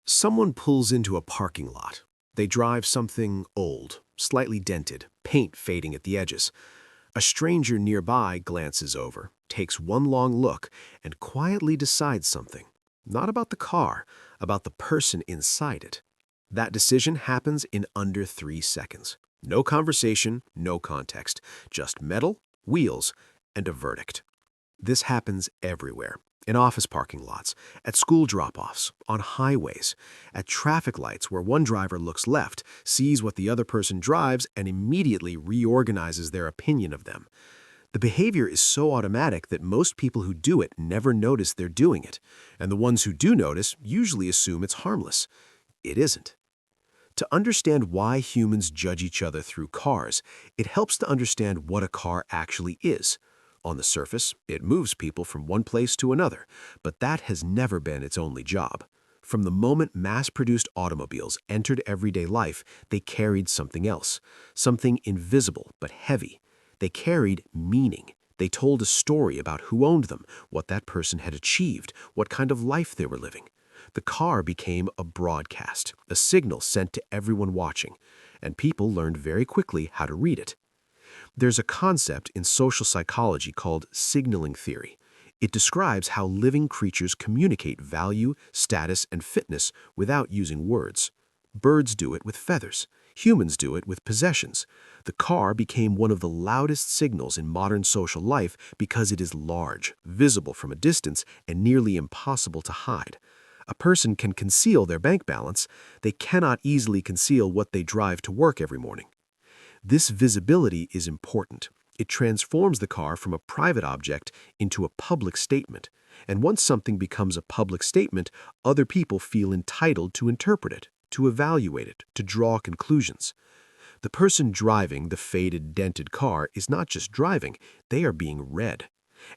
Someone pulls into a parking lot. They drive something old, slightly dented, paint fading at the edges. A stranger nearby glances over, takes one long look, and quietly decides something. Not about the car, about the person inside it. That decision happens in under 3 seconds. No conversation, no context, just metal, wheels, and a verdict. This happens everywhere. In office parking lots, at school drop-offs, on highways, at traffic lights where one driver looks left, sees what the other person drives, and immediately reorganizes their opinion of them. The behavior is so automatic that most people who do it never notice they're doing it, and the ones who do notice usually assume it's harmless. It isn't. To understand why humans judge each other through cars, it helps to understand what a car actually is. On the surface, it moves people from one place to another, but that has never been its only job. From the moment mass-produced automobiles entered everyday life, they carried something else, something invisible but heavy. They carried meaning. They told a story about who owned them, what that person had achieved, what kind of life they were living. The car became a broadcast, a signal sent to everyone watching, and people learned very quickly how to read it. There's a concept in social psychology called signaling theory. It describes how living creatures communicate value, status, and fitness without using words. Birds do it with feathers. Humans do it with possessions. The car became one of the loudest signals in modern social life because it is large, visible from a distance, and nearly impossible to hide. A person can conceal their bank balance. They cannot easily conceal what they drive to work every morning. This visibility is important. It transforms the car from a private object into a public statement. And once something becomes a public statement, other people feel entitled to interpret it, to evaluate it, to draw conclusions. The person driving the faded, dented car is not just driving, they are being read.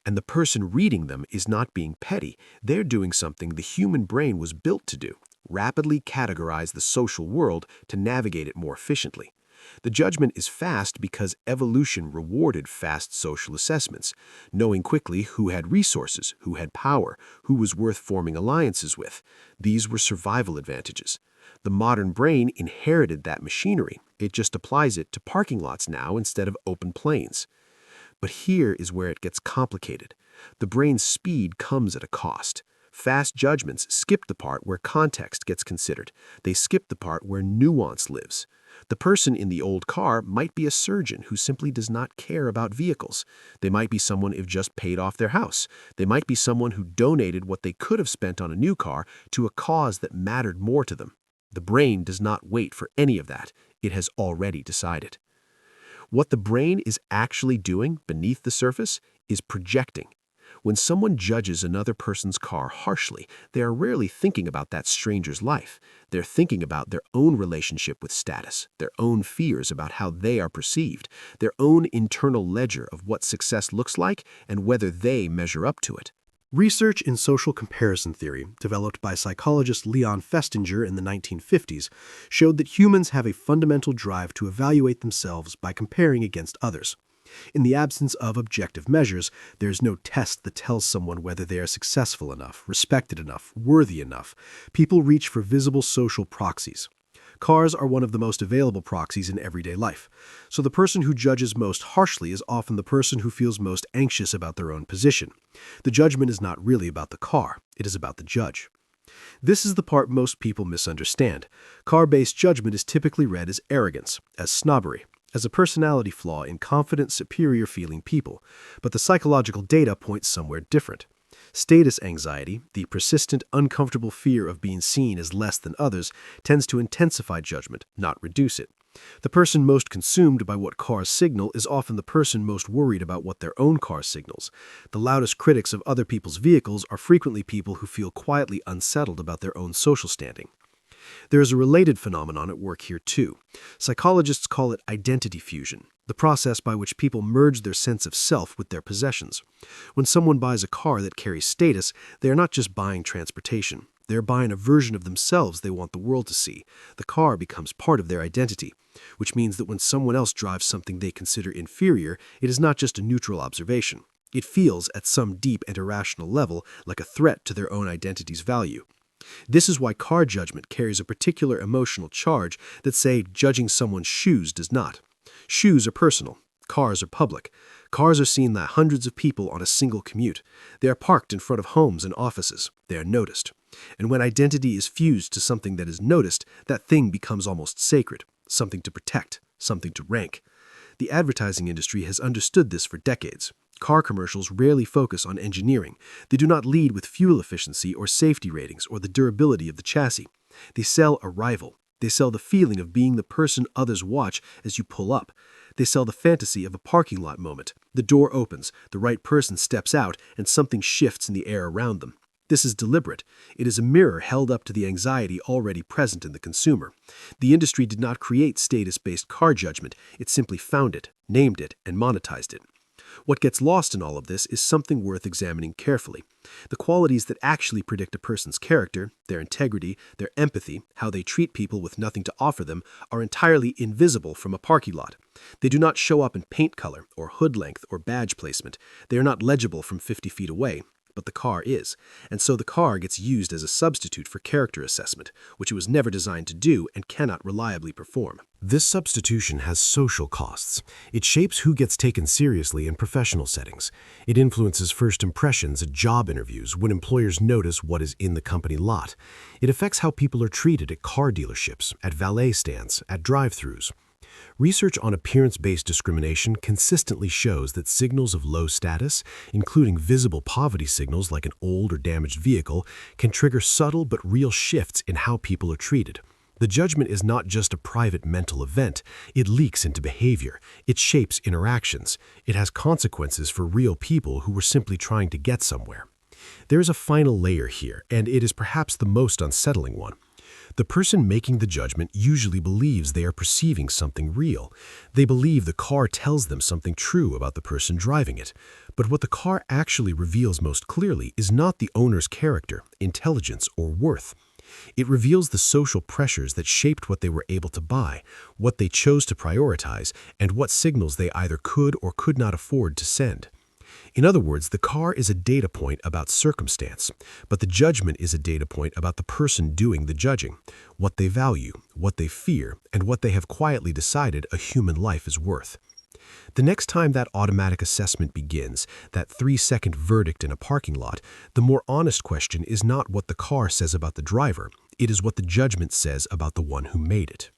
And the person reading them is not being petty. They're doing something the human brain was built to do, rapidly categorize the social world to navigate it more efficiently. The judgment is fast because evolution rewarded fast social assessments, knowing quickly who had resources, who had power, who was worth forming alliances with. These were survival advantages. The modern brain inherited that machinery. It just applies it to parking lots now instead of open plains. But here is where it gets complicated. The brain's speed comes at a cost. Fast judgments skip the part where context gets considered. They skip the part where nuance lives. The person in the old car might be a surgeon who simply does not care about vehicles. They might be someone who just paid off their house. They might be someone who donated what they could have spent on a new car to a cause that mattered more to them. The brain does not wait for any of that. It has already decided. What the brain is actually doing beneath the surface is projecting. When someone judges another person's car harshly, they are rarely thinking about that stranger's life. They're thinking about their own relationship with status, their own fears about how they are perceived, their own internal ledger of what success looks like and whether they measure up to it. Research in social comparison theory, developed by psychologist Leon Festinger in the 1950s, showed that humans have a fundamental drive to evaluate themselves by comparing against others. In the absence of objective measures, there is no test that tells someone whether they are successful enough, respected enough, worthy enough. People reach for visible social proxies. Cars are one of the most available proxies in everyday life. So the person who judges most harshly is often the person who feels most anxious about their own position. The judgment is not really about the car, it is about the judge. This is the part most people misunderstand. Car-based judgment is typically read as arrogance, as snobbery, as a personality flaw in confident, superior-feeling people, but the psychological data points somewhere different. Status anxiety, the persistent, uncomfortable fear of being seen as less than others, tends to intensify judgment, not reduce it. The person most consumed by what cars signal is often the person most worried about what their own car signals. The loudest critics of other people's vehicles are frequently people who feel quietly unsettled about their own social standing. There is a related phenomenon at work here too. Psychologists call it identity fusion, the process by which people merge their sense of self with their possessions. When someone buys a car that carries status, they are not just buying transportation. They are buying a version of themselves they want the world to see. The car becomes part of their identity, which means that when someone else drives something they consider inferior, it is not just a neutral observation. It feels, at some deep and irrational level, like a threat to their own identity's value. This is why car judgment carries a particular emotional charge that, say, judging someone's shoes does not. Shoes are personal. Cars are public. Cars are seen by hundreds of people on a single commute. They are parked in front of homes and offices. They are noticed. And when identity is fused to something that is noticed, that thing becomes almost sacred, something to protect, something to rank. The advertising industry has understood this for decades. Car commercials rarely focus on engineering. They do not lead with fuel efficiency or safety ratings or the durability of the chassis. They sell arrival. They sell the feeling of being the person others watch as you pull up. They sell the fantasy of a parking lot moment. The door opens, the right person steps out, and something shifts in the air around them. This is deliberate. It is a mirror held up to the anxiety already present in the consumer. The industry did not create status-based car judgment. It simply found it, named it, and monetized it. What gets lost in all of this is something worth examining carefully. The qualities that actually predict a person's character, their integrity, their empathy, how they treat people with nothing to offer them, are entirely invisible from a parking lot. They do not show up in paint color or hood length or badge placement. They are not legible from 50 feet away. But the car is, and so the car gets used as a substitute for character assessment, which it was never designed to do and cannot reliably perform. This substitution has social costs. It shapes who gets taken seriously in professional settings. It influences first impressions at job interviews when employers notice what is in the company lot. It affects how people are treated at car dealerships, at valet stands, at drive-thrus. Research on appearance-based discrimination consistently shows that signals of low status, including visible poverty signals like an old or damaged vehicle, can trigger subtle but real shifts in how people are treated. The judgment is not just a private mental event. It leaks into behavior. It shapes interactions. It has consequences for real people who were simply trying to get somewhere. There is a final layer here, and it is perhaps the most unsettling one. The person making the judgment usually believes they are perceiving something real. They believe the car tells them something true about the person driving it. But what the car actually reveals most clearly is not the owner's character, intelligence, or worth. It reveals the social pressures that shaped what they were able to buy, what they chose to prioritize, and what signals they either could or could not afford to send. In other words, the car is a data point about circumstance, but the judgment is a data point about the person doing the judging, what they value, what they fear, and what they have quietly decided a human life is worth. The next time that automatic assessment begins, that 3-second verdict in a parking lot, the more honest question is not what the car says about the driver, it is what the judgment says about the one who made it.